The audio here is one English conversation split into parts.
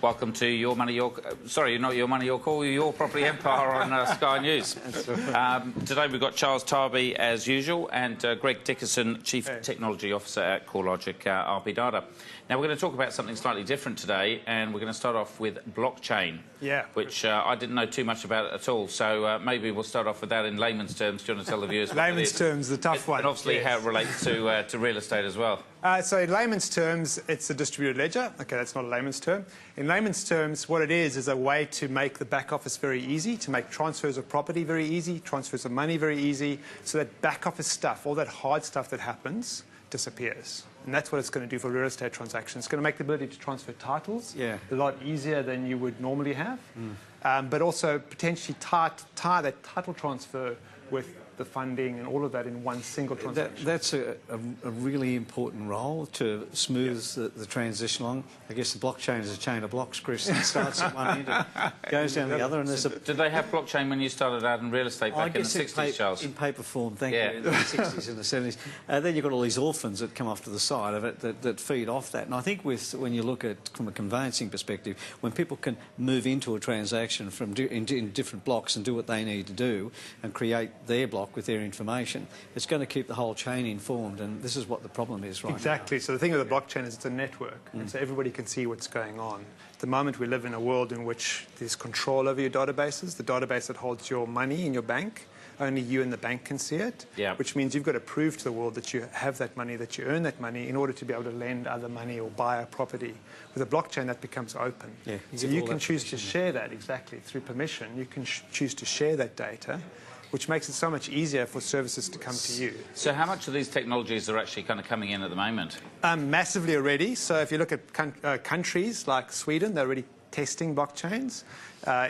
Welcome to Your Money, Your... sorry, not Your Money, Your Call, Your Property Empire on Sky News. Today we've got Charles Tarbey, as usual, and Greg Dickerson, Chief Technology Officer at CoreLogic RP Data. Now, we're going to talk about something slightly different today, and we're going to start off with blockchain, which I didn't know too much about at all, so maybe we'll start off with that in layman's terms. Do you want to tell the viewers what layman's terms, the tough one. And obviously how it relates to real estate as well. So in layman's terms, it's a distributed ledger. OK, that's not a layman's term. In layman's terms, what it is a way to make the back office very easy, to make transfers of property very easy, transfers of money very easy, so that back office stuff, all that hard stuff that happens, disappears. And that's what it's going to do for real estate transactions. It's going to make the ability to transfer titles a lot easier than you would normally have, but also potentially tie that title transfer with the funding and all of that in one single transaction. That's a really important role to smooth the transition along. I guess the blockchain is a chain of blocks, Chris. It starts at one end and goes down the other. And there's Did they have blockchain when you started out in real estate back in the 60s, Charles? In paper form, thank you, in the 60s and the 70s. Then you've got all these orphans that come off to the side of it that feed off that. And I think when you look at from a conveyancing perspective, when people can move into a transaction in different blocks and do what they need to do and create their block with their information, it's going to keep the whole chain informed, and this is what the problem is right now. Exactly. So the thing with the blockchain is it's a network, and so everybody can see what's going on. At the moment, we live in a world in which there's control over your databases. The database that holds your money in your bank, only you and the bank can see it, which means you've got to prove to the world that you have that money, that you earn that money in order to be able to lend other money or buy a property. With a blockchain, that becomes open. So you can choose to share that, through permission. You can choose to share that data, which makes it so much easier for services to come to you. So how much of these technologies are actually kind of coming in at the moment? Massively already. So if you look at countries like Sweden, they're already testing blockchains.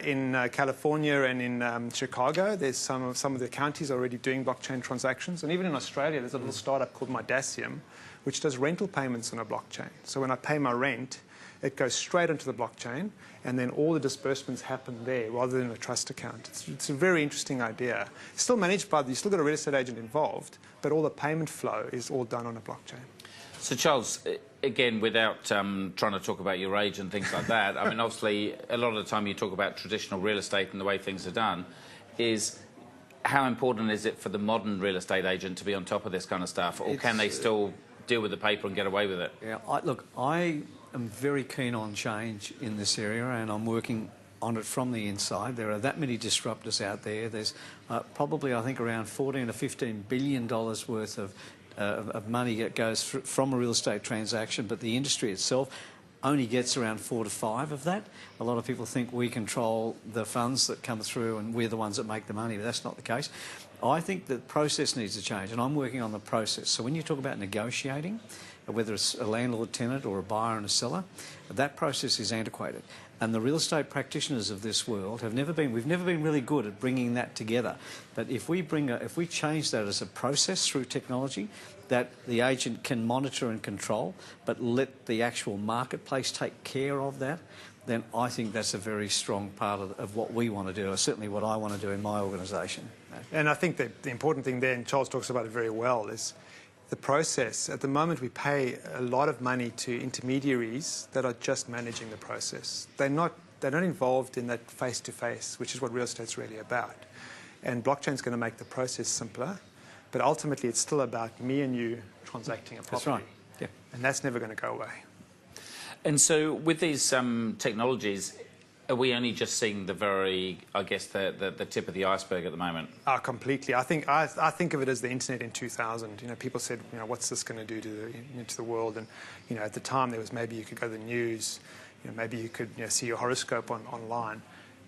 In California and in Chicago, there's some of the counties already doing blockchain transactions. And even in Australia, there's a little startup called Mydacium, which does rental payments on a blockchain. So when I pay my rent, it goes straight onto the blockchain, and then all the disbursements happen there rather than a trust account. It's a very interesting idea. It's still managed by, you still got a real estate agent involved, but all the payment flow is all done on a blockchain. So, Charles, again, without trying to talk about your age and things like that, I mean, obviously, a lot of the time you talk about traditional real estate and the way things are done, is how important is it for the modern real estate agent to be on top of this kind of stuff, or can they still deal with the paper and get away with it? Yeah, I am very keen on change in this area, and I'm working on it from the inside. There are that many disruptors out there. There's probably, I think, around $14 to $15 billion worth of money that goes from a real estate transaction, but the industry itself only gets around 4 to 5 of that. A lot of people think we control the funds that come through and we're the ones that make the money, but that's not the case. I think the process needs to change, and I'm working on the process. So when you talk about negotiating, whether it's a landlord-tenant or a buyer and a seller, that process is antiquated. And the real estate practitioners of this world we've never been really good at bringing that together. But if we change that as a process through technology, that the agent can monitor and control, but let the actual marketplace take care of that, then I think that's a very strong part of what we want to do, or certainly what I want to do in my organisation. And I think that the important thing there, and Charles talks about it very well, is the process. At the moment, we pay a lot of money to intermediaries that are just managing the process. They're not involved in that face-to-face, which is what real estate's really about. And blockchain's going to make the process simpler, but ultimately it's still about me and you transacting a property. That's right. Yeah. And that's never going to go away. And so with these technologies, are we only just seeing the the tip of the iceberg at the moment? Completely. I think of it as the internet in 2000. You know, people said, you know, what's this going to do to the world? And you know, at the time there was maybe you could go to the news, you know, maybe you could see your horoscope online.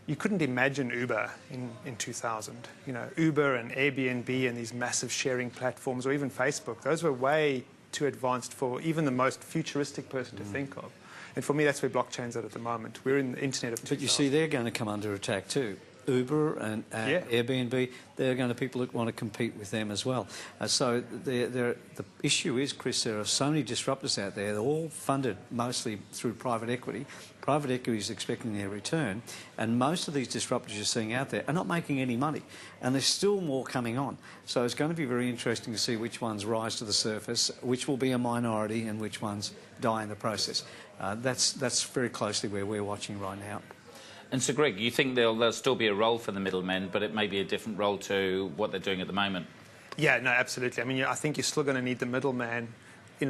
You couldn't imagine Uber in 2000. You know, Uber and Airbnb and these massive sharing platforms, or even Facebook. Those were way too advanced for even the most futuristic person to think of. And for me, that's where blockchain's at the moment. We're in the internet of 2000. But you see, they're going to come under attack too. Uber and Airbnb, they're going to people that want to compete with them as well. So the issue is, Chris, there are so many disruptors out there. They're all funded mostly through private equity. Private equity is expecting their return, and most of these disruptors you're seeing out there are not making any money, and there's still more coming on. So it's going to be very interesting to see which ones rise to the surface, which will be a minority, and which ones die in the process. That's very closely where we're watching right now. And so, Greg, you think there'll still be a role for the middlemen, but it may be a different role to what they're doing at the moment? Yeah, no, absolutely. I mean, I think you're still going to need the middleman.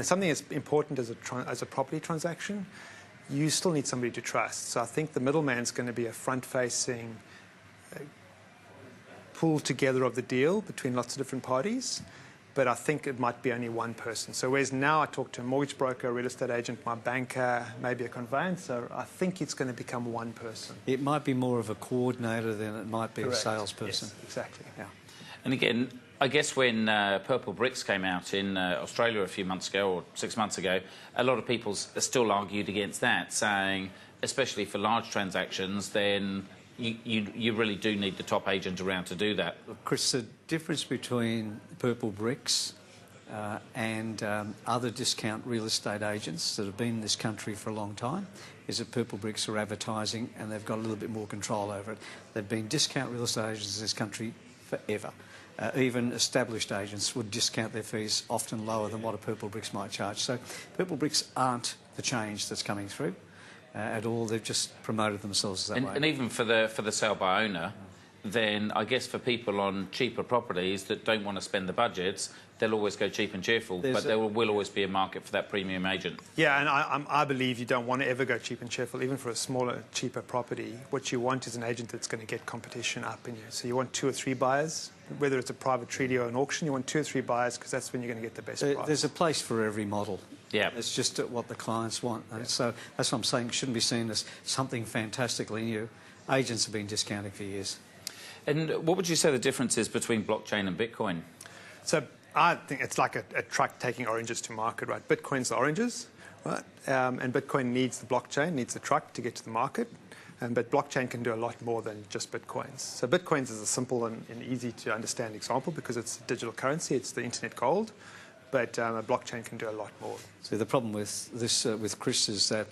Something as important as a property transaction, you still need somebody to trust. So I think the middleman's going to be a front-facing pull together of the deal between lots of different parties. But I think it might be only one person. So whereas now I talk to a mortgage broker, a real estate agent, my banker, maybe a conveyancer, I think it's going to become one person. It might be more of a coordinator than it might be a salesperson. Yes, exactly. Yeah. And again, I guess when purple bricks came out in Australia a few months ago, or 6 months ago, a lot of people still argued against that, saying, especially for large transactions, then you really do need the top agent around to do that. Chris, the difference between purple bricks and other discount real estate agents that have been in this country for a long time is that purple bricks are advertising and they've got a little bit more control over it. They've been discount real estate agents in this country forever. Even established agents would discount their fees often lower than what a purple bricks might charge. So purple bricks aren't the change that's coming through at all. They've just promoted themselves that way. And even for the sale by owner, then I guess for people on cheaper properties that don't want to spend the budgets, they'll always go cheap and cheerful, but there will always be a market for that premium agent. Yeah, and I believe you don't want to ever go cheap and cheerful, even for a smaller, cheaper property. What you want is an agent that's going to get competition up in you. So you want 2 or 3 buyers, whether it's a private treaty or an auction, you want 2 or 3 buyers because that's when you're going to get the best price. There's a place for every model. Yeah. It's just what the clients want. Yeah. So that's what I'm saying. It shouldn't be seen as something fantastically new. Agents have been discounting for years. And what would you say the difference is between blockchain and Bitcoin? So I think it's like a truck taking oranges to market, right? Bitcoin's the oranges, right? And Bitcoin needs the blockchain, needs the truck to get to the market. But blockchain can do a lot more than just Bitcoins. So Bitcoins is a simple and easy to understand example because it's a digital currency, it's the internet gold. But a blockchain can do a lot more. So the problem with this, with Chris, is that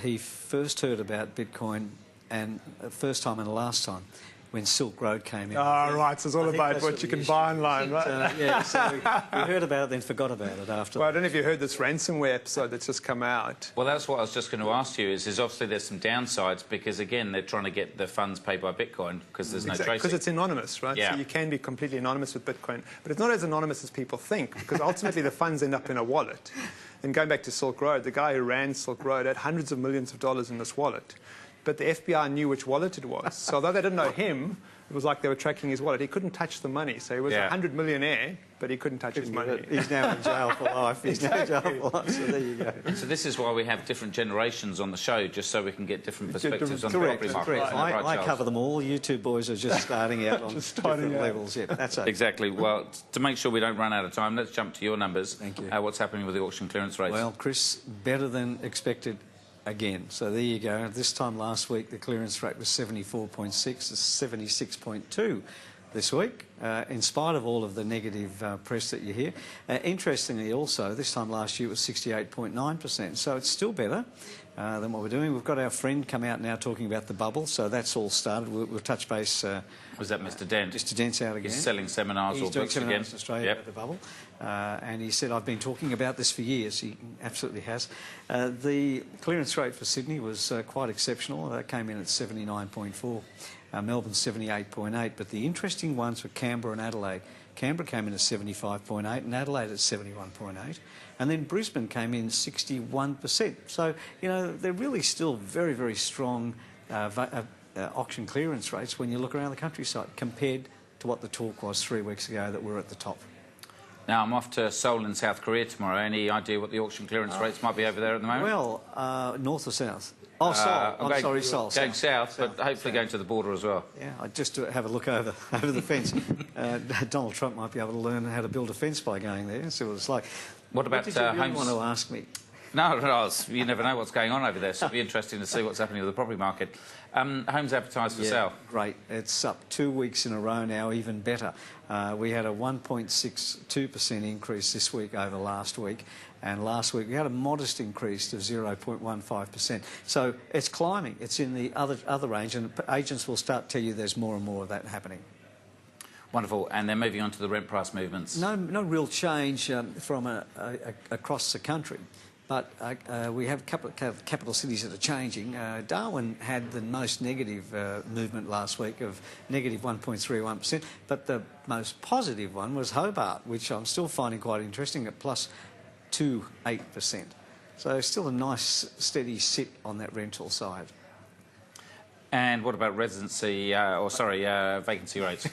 he first heard about Bitcoin and first time and the last time when Silk Road came in. Oh, right, so it's all about what you can buy online, right? Yeah, so we heard about it, then forgot about it after. Well, I don't know if you heard this ransomware episode that's just come out. Well, that's what I was just going to ask you, is obviously there's some downsides because, again, they're trying to get the funds paid by Bitcoin because there's no tracing. Because it's anonymous, right? Yeah. So you can be completely anonymous with Bitcoin. But it's not as anonymous as people think because ultimately the funds end up in a wallet. And going back to Silk Road, the guy who ran Silk Road had hundreds of millions of dollars in this wallet. But the FBI knew which wallet it was. So although they didn't know him, it was like they were tracking his wallet. He couldn't touch the money. So he was a 100 millionaire, but he couldn't touch his money. He's now in jail for life. He's now in jail for life, so there you go. So this is why we have different generations on the show, just so we can get different perspectives on the property market. Correct. I cover them all. You two boys are just starting out on different levels. Yeah, that's it. Exactly. Well, to make sure we don't run out of time, let's jump to your numbers. Thank you. What's happening with the auction clearance rates? Well, Chris, better than expected again. So there you go. This time last week, the clearance rate was 74.6. It's 76.2 this week, in spite of all of the negative press that you hear. Interestingly also, this time last year it was 68.9%. So it's still better than what we're doing. We've got our friend come out now talking about the bubble. So that's all started. We'll touch base. Was that Mr. Dent? Mr. Dent's out again. He's selling seminars or books again. He's doing seminars in Australia about the bubble. And he said, I've been talking about this for years. He absolutely has. The clearance rate for Sydney was quite exceptional. That came in at 79.4. Melbourne 78.8. But the interesting ones were Canberra and Adelaide. Canberra came in at 75.8 and Adelaide at 71.8. And then Brisbane came in 61%. So, you know, they're really still very, very strong auction clearance rates when you look around the countryside compared to what the talk was 3 weeks ago that we're at the top. Now, I'm off to Seoul in South Korea tomorrow. Any idea what the auction clearance rates might be over there at the moment? Well, north or south? Oh, Seoul. I'm sorry, Seoul. Going south, but hopefully going to the border as well. Yeah, just to have a look over the fence. Donald Trump might be able to learn how to build a fence by going there, see what it's like. What about what did you really homes? want to ask me? No, you never know what's going on over there, so it'll be interesting to see what's happening with the property market. Homes advertised for sale. Great. It's up 2 weeks in a row now, even better. We had a 1.62% increase this week over last week, and last week we had a modest increase of 0.15%. So it's climbing. It's in the other range, and agents will start to tell you there's more and more of that happening. Wonderful. And then moving on to the rent price movements. No real change from across the country. But we have a couple of capital cities that are changing. Darwin had the most negative movement last week of negative 1.31%, but the most positive one was Hobart, which I'm still finding quite interesting, at plus 2.8%. So still a nice steady sit on that rental side. And what about vacancy rates?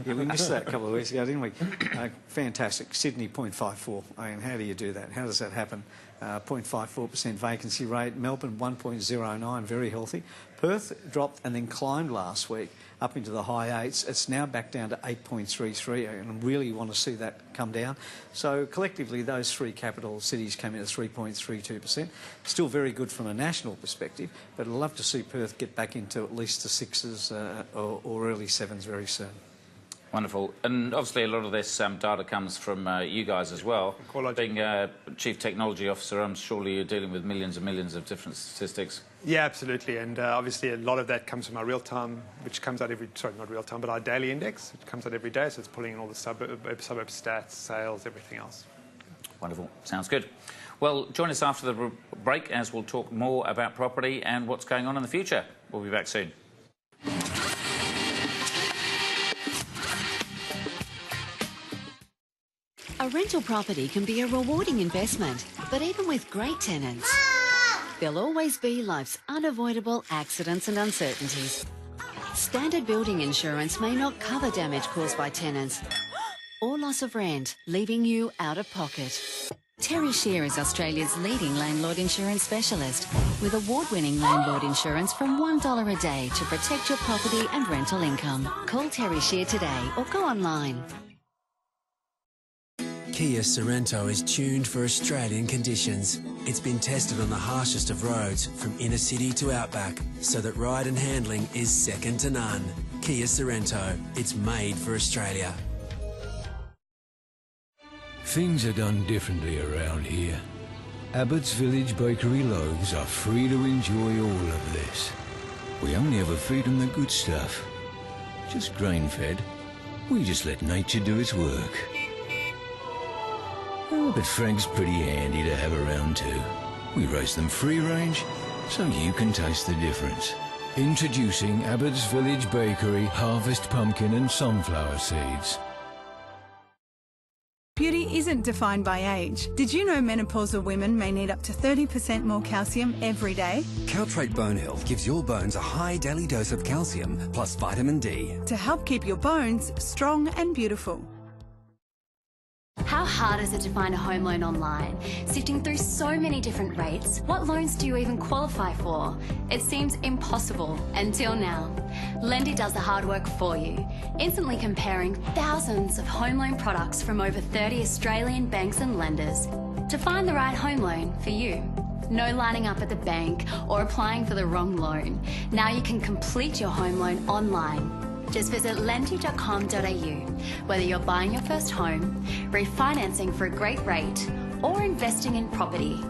Yeah, we missed that a couple of weeks ago, didn't we? Fantastic. Sydney, 0.54. I mean, how do you do that? How does that happen? 0.54% vacancy rate. Melbourne, 1.09, very healthy. Perth dropped and then climbed last week up into the high 8s. It's now back down to 8.33, and I really want to see that come down. So collectively, those three capital cities came in at 3.32%. Still very good from a national perspective, but I'd love to see Perth get back into at least the 6s or early 7s very soon. Wonderful. And obviously a lot of this data comes from you guys as well. Being Chief Technology Officer, I'm surely you're dealing with millions and millions of different statistics. Yeah, absolutely. And obviously a lot of that comes from our real-time, which comes out not real-time, but our daily index, which comes out every day. So it's pulling in all the suburb stats, sales, everything else. Wonderful. Sounds good. Well, join us after the break as we'll talk more about property and what's going on in the future. We'll be back soon. A rental property can be a rewarding investment, but even with great tenants, there'll always be life's unavoidable accidents and uncertainties. Standard building insurance may not cover damage caused by tenants or loss of rent, leaving you out of pocket. Terry Shear is Australia's leading landlord insurance specialist, with award-winning landlord insurance from $1 a day to protect your property and rental income. Call Terry Shear today or go online. Kia Sorento is tuned for Australian conditions. It's been tested on the harshest of roads, from inner city to outback, so that ride and handling is second to none. Kia Sorento, it's made for Australia. Things are done differently around here. Abbott's Village Bakery loaves are free to enjoy all of this. We only ever feed them the good stuff. Just grain-fed. We just let nature do its work. Oh, but Frank's pretty handy to have around too. We roast them free range, so you can taste the difference. Introducing Abbott's Village Bakery Harvest Pumpkin and Sunflower Seeds. Beauty isn't defined by age. Did you know menopausal women may need up to 30% more calcium every day? Caltrate Bone Health gives your bones a high daily dose of calcium plus vitamin D to help keep your bones strong and beautiful. How hard is it to find a home loan online? Sifting through so many different rates, what loans do you even qualify for? It seems impossible until now. Lendy does the hard work for you, instantly comparing thousands of home loan products from over 30 Australian banks and lenders to find the right home loan for you. No lining up at the bank or applying for the wrong loan. Now you can complete your home loan online. Just visit lendy.com.au. Whether you're buying your first home, refinancing for a great rate, or investing in property,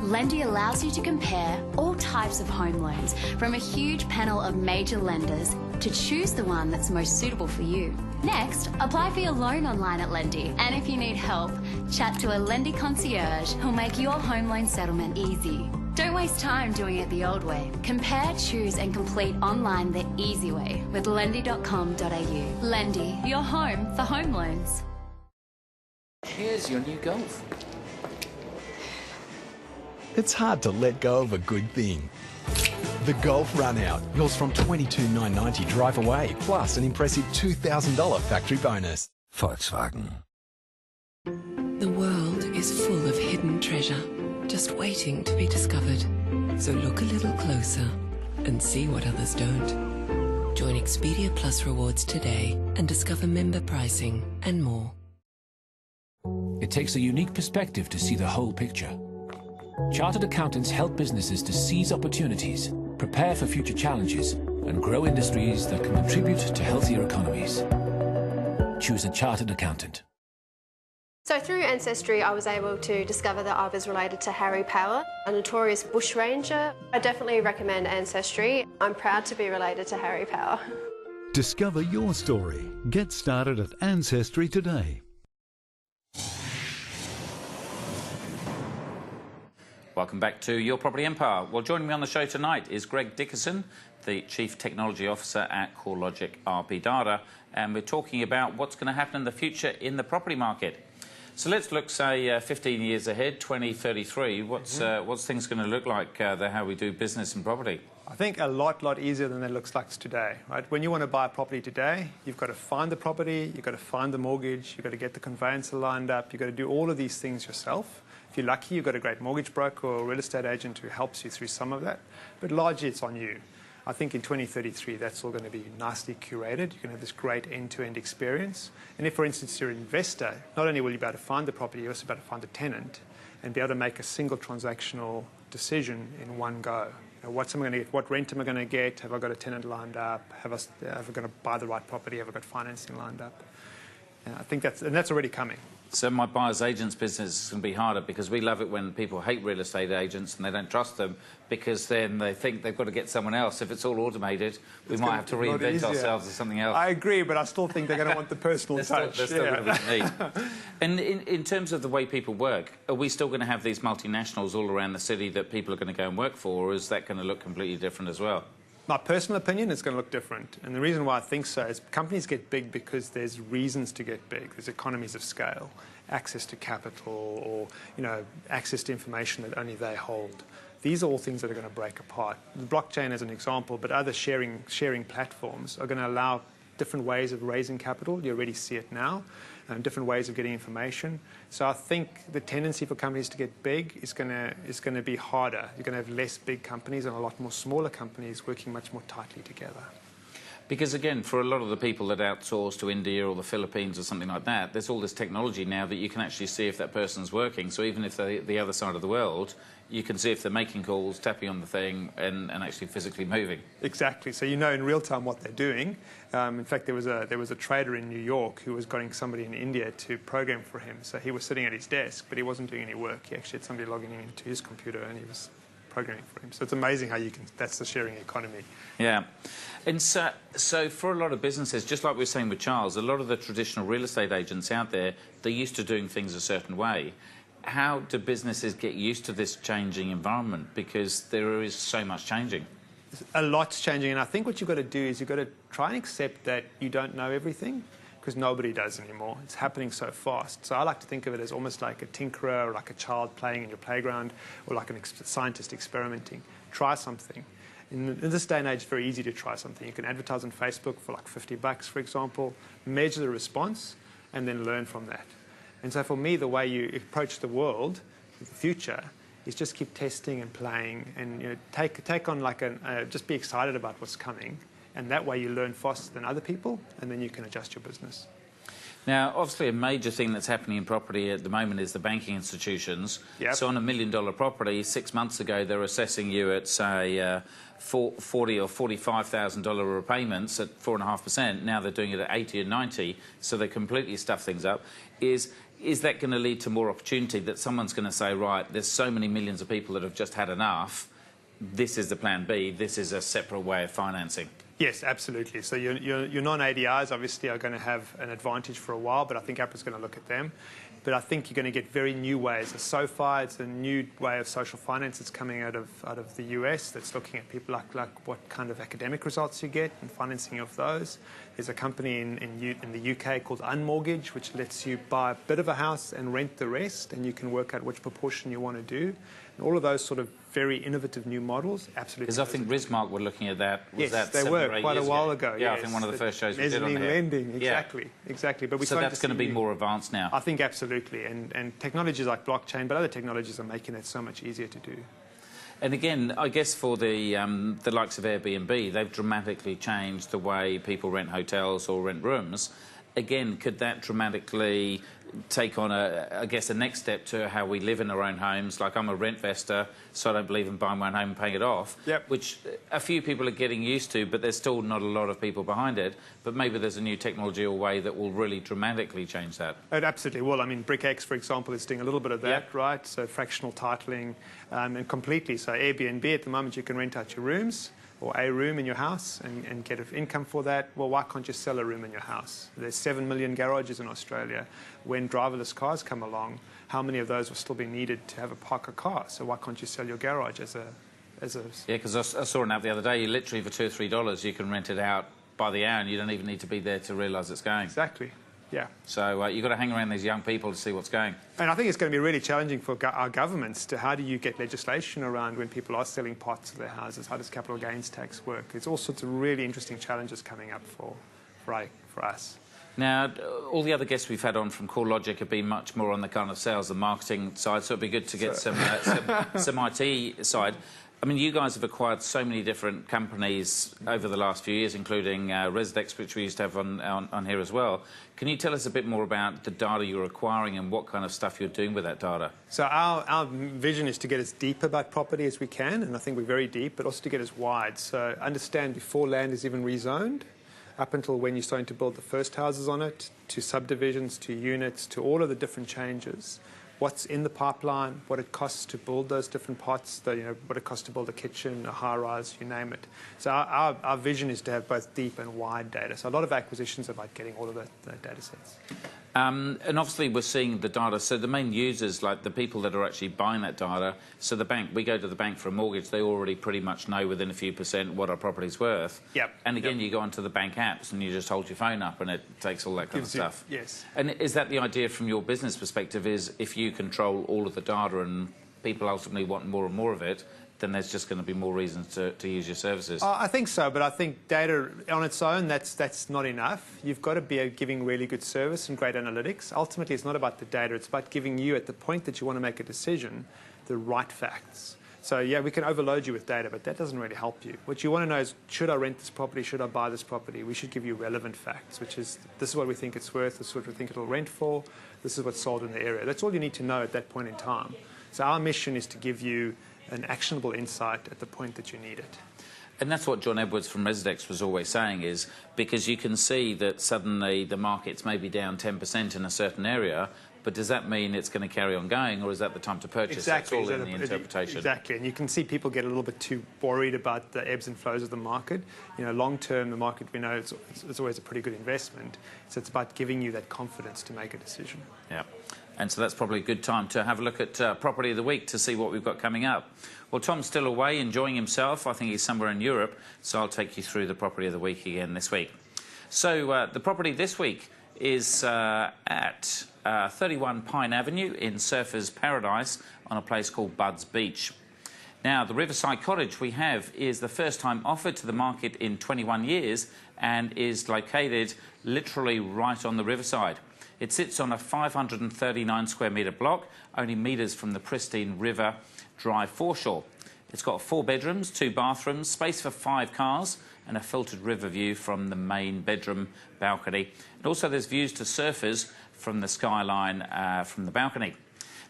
Lendy allows you to compare all types of home loans from a huge panel of major lenders to choose the one that's most suitable for you. Next, apply for your loan online at Lendy, and if you need help, chat to a Lendy concierge who'll make your home loan settlement easy. Don't waste time doing it the old way. Compare, choose and complete online the easy way with lendy.com.au. Lendy, your home for home loans. Here's your new Golf. It's hard to let go of a good thing. The Golf Run Out, yours from $22,990 drive away, plus an impressive $2,000 factory bonus. Volkswagen. The world is full of hidden treasure, just waiting to be discovered. So look a little closer and see what others don't. Join Expedia Plus Rewards today and discover member pricing and more. It takes a unique perspective to see the whole picture. Chartered accountants help businesses to seize opportunities, prepare for future challenges, and grow industries that can contribute to healthier economies. Choose a chartered accountant. So through Ancestry, I was able to discover that I was related to Harry Power, a notorious bushranger. I definitely recommend Ancestry. I'm proud to be related to Harry Power. Discover your story. Get started at Ancestry today. Welcome back to Your Property Empire. Well, joining me on the show tonight is Greg Dickerson, the Chief Technology Officer at CoreLogic RP Data, and we're talking about what's going to happen in the future in the property market. So let's look, say, 15 years ahead, 2033. What's things going to look like, how we do business in property? I think a lot easier than it looks like today, right? When you want to buy a property today, you've got to find the property, you've got to find the mortgage, you've got to get the conveyancer lined up, you've got to do all of these things yourself. If you're lucky, you've got a great mortgage broker or real estate agent who helps you through some of that, but largely it's on you. I think in 2033, that's all going to be nicely curated. You're going to have this great end-to-end experience. And if, for instance, you're an investor, not only will you be able to find the property, you're also be able to find the tenant and be able to make a single transactional decision in one go. You know, what rent am I going to get? Have I got a tenant lined up? Have I going to buy the right property? Have I got financing lined up? And I think that's already coming. So my buyer's agents business is going to be harder because we love it when people hate real estate agents and they don't trust them because then they think they've got to get someone else. If it's all automated, we might have to reinvent ourselves or something else. I agree, but I still think they're going to want the personal touch. There's still going to be need. And in terms of the way people work, are we still going to have these multinationals all around the city that people are going to go and work for, or is that going to look completely different as well? My personal opinion, it's going to look different. And the reason why I think so is companies get big because there's reasons to get big. There's economies of scale, access to capital, or access to information that only they hold. These are all things that are going to break apart. The blockchain as an example, but other sharing platforms are going to allow different ways of raising capital. You already see it now, and different ways of getting information. So I think the tendency for companies to get big is going to be harder. You're going to have less big companies and a lot more smaller companies working much more tightly together. Because, again, for a lot of the people that outsource to India or the Philippines or something like that, there's all this technology now that you can actually see if that person's working. So even if they're the other side of the world, you can see if they're making calls, tapping on the thing, and actually physically moving. Exactly. So you know in real time what they're doing. In fact, there was a trader in New York who was getting somebody in India to program for him. So he was sitting at his desk, but he wasn't doing any work. He actually had somebody logging into his computer, and he was programming for him. So it's amazing how you can. That's the sharing economy. Yeah. And so for a lot of businesses, just like we were saying with Charles, a lot of the traditional real estate agents out there, they're used to doing things a certain way. How do businesses get used to this changing environment? Because there is so much changing. A lot's changing, and I think what you've got to do is you've got to try and accept that you don't know everything, because nobody does anymore. It's happening so fast. So I like to think of it as almost like a tinkerer or like a child playing in your playground or like a scientist experimenting. Try something. In this day and age, it's very easy to try something. You can advertise on Facebook for like $50, for example, measure the response, and then learn from that. And so for me, the way you approach the world, the future, is just keep testing and playing, and take on like just be excited about what's coming, and that way you learn faster than other people, and then you can adjust your business. Now, obviously, a major thing that's happening in property at the moment is the banking institutions. Yep. So on $1 million property, 6 months ago, they're assessing you at, say, $40,000 or $45,000 repayments at 4.5%. Now they're doing it at 80 and 90, so they completely stuff things up. Is that going to lead to more opportunity, that someone's going to say, right, there's so many millions of people that have just had enough, this is the plan B, this is a separate way of financing? Yes, absolutely. So your non-ADIs obviously are going to have an advantage for a while, but I think APRA's going to look at them. But I think you're going to get very new ways. SoFi, it's a new way of social finance that's coming out of the US that's looking at people like what kind of academic results you get and financing of those. There's a company in the UK called Unmortgage, which lets you buy a bit of a house and rent the rest, and you can work out which proportion you want to do. And all of those sort of very innovative new models, absolutely. Because I think Rismark were looking at that. Yes, they were quite a while ago. Yeah, yes. I think one of the first shows we did on here. Lending, exactly, yeah. Exactly. But so that's going to be more advanced now. I think absolutely, and technologies like blockchain, but other technologies are making it so much easier to do. And again, I guess for the likes of Airbnb, they've dramatically changed the way people rent hotels or rent rooms. again, could that dramatically take on, I guess, a next step to how we live in our own homes? Like, I'm a rent investor, so I don't believe in buying my own home and paying it off, which a few people are getting used to, but there's still not a lot of people behind it. But maybe there's a new technology or way that will really dramatically change that. It absolutely will. I mean, BrickX, for example, is doing a little bit of that, right? So fractional titling and completely. So Airbnb, at the moment, you can rent out your rooms or a room in your house and get an income for that. Well, why can't you sell a room in your house? There's 7 million garages in Australia. When driverless cars come along, how many of those will still be needed to have a park a car? So why can't you sell your garage as a... Yeah, because I saw an app the other day. You literally, for $2 or $3, you can rent it out by the hour, and you don't even need to be there to realise it's going. Exactly. Yeah. So you've got to hang around these young people to see what's going. And I think it's going to be really challenging for our governments to how do you get legislation around when people are selling parts of their houses? How does capital gains tax work? It's all sorts of really interesting challenges coming up for us. Now, all the other guests we've had on from CoreLogic have been much more on the kind of sales and marketing side, so it'd be good to get some IT side. I mean, you guys have acquired so many different companies over the last few years, including Residex, which we used to have on here as well. Can you tell us a bit more about the data you're acquiring and what kind of stuff you're doing with that data? So our vision is to get as deep about property as we can, and I think we're very deep, but also to get as wide. So understand before land is even rezoned, up until when you're starting to build the first houses on it, to subdivisions, to units, to all of the different changes. What's in the pipeline, what it costs to build those different parts, what it costs to build a kitchen, a high-rise, you name it. So our vision is to have both deep and wide data. So a lot of acquisitions are about getting all of the data sets. And obviously we're seeing the data, so the main users, like the people that are actually buying that data, so the bank, we go to the bank for a mortgage, they already pretty much know within a few percent what our property's worth. Yep. And again, you go onto the bank apps and you just hold your phone up and it takes all that kind of stuff. Yes. And is that the idea from your business perspective, is if you control all of the data and people ultimately want more and more of it, then there's just going to be more reasons to use your services? I think so, but I think data on its own, that's not enough. You've got to be giving really good service and great analytics. Ultimately, it's not about the data. It's about giving you, at the point that you want to make a decision, the right facts. So, yeah, we can overload you with data, but that doesn't really help you. What you want to know is, should I rent this property? Should I buy this property? We should give you relevant facts, which is, this is what we think it's worth, this is what we think it'll rent for, this is what's sold in the area. That's all you need to know at that point in time. So our mission is to give you an actionable insight at the point that you need it. And that's what John Edwards from Residex was always saying, is because you can see that suddenly the market's maybe down 10% in a certain area, but does that mean it's going to carry on going, or is that the time to purchase? Exactly. It's all in the interpretation. Exactly, and you can see people get a little bit too worried about the ebbs and flows of the market. You know, long term, the market, we know it's always a pretty good investment. So it's about giving you that confidence to make a decision. Yeah. And so that's probably a good time to have a look at Property of the Week to see what we've got coming up. Well, Tom's still away, enjoying himself. I think he's somewhere in Europe, so I'll take you through the Property of the Week again this week. So the property this week is at 31 Pine Avenue in Surfers Paradise on a place called Budds Beach. Now, the Riverside Cottage we have is the first time offered to the market in 21 years and is located literally right on the riverside. It sits on a 539 square metre block, only metres from the pristine River Drive foreshore. It's got 4 bedrooms, 2 bathrooms, space for 5 cars, and a filtered river view from the main bedroom balcony. And also there's views to surfers from the skyline from the balcony.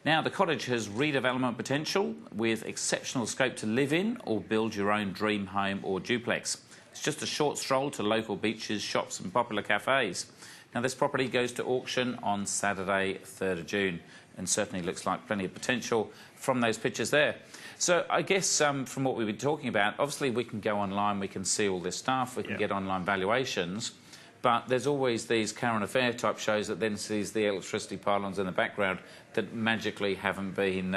Now, the cottage has redevelopment potential with exceptional scope to live in or build your own dream home or duplex. It's just a short stroll to local beaches, shops and popular cafes. Now, this property goes to auction on Saturday, 3rd of June, and certainly looks like plenty of potential from those pictures there. So I guess from what we've been talking about, obviously we can go online, we can see all this stuff, we can get online valuations, but there's always these current affair type shows that then sees the electricity pylons in the background that magically haven't been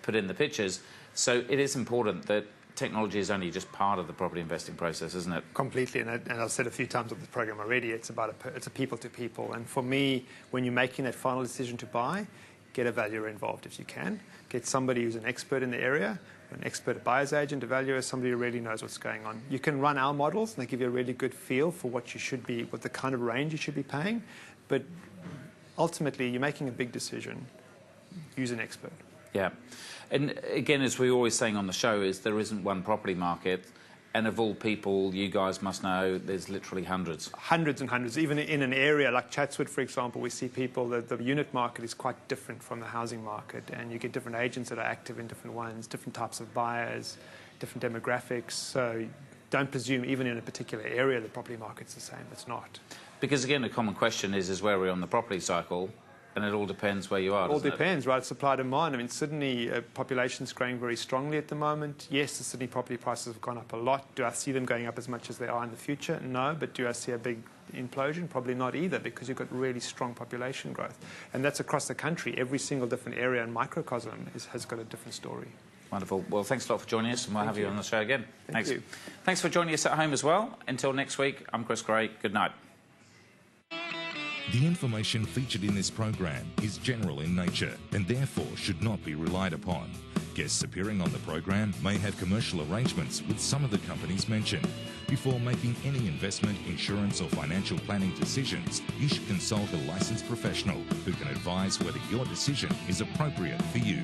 put in the pictures. So it is important that technology is only just part of the property investing process, isn't it? Completely, and I've said a few times on this program already, it's a people to people. And for me, when you're making that final decision to buy, get a valuer involved if you can. Get somebody who's an expert in the area, an expert buyer's agent, a valuer, somebody who really knows what's going on. You can run our models, and they give you a really good feel for what you should be, what the kind of range you should be paying. But ultimately, you're making a big decision. Use an expert. Yeah. And again, as we're always saying on the show, is there isn't one property market, And of all people, you guys must know there's literally hundreds. Hundreds and hundreds. Even in an area like Chatswood, for example, we see people that the unit market is quite different from the housing market, and you get different agents that are active in different ones, different types of buyers, different demographics. So don't presume even in a particular area the property market's the same. It's not. Because again, the common question is where we're on the property cycle, and it all depends where you are. It all depends, right? Supply demand. I mean, Sydney population's growing very strongly at the moment. Yes, the Sydney property prices have gone up a lot. Do I see them going up as much as they are in the future? No. But do I see a big implosion? Probably not either, because you've got really strong population growth. And that's across the country. Every single different area and microcosm has got a different story. Wonderful. Well, thanks a lot for joining us, and we'll have you on the show again. Thank you. Thanks for joining us at home as well. Until next week, I'm Chris Gray. Good night. The information featured in this program is general in nature and therefore should not be relied upon. Guests appearing on the program may have commercial arrangements with some of the companies mentioned. Before making any investment, insurance or financial planning decisions, you should consult a licensed professional who can advise whether your decision is appropriate for you.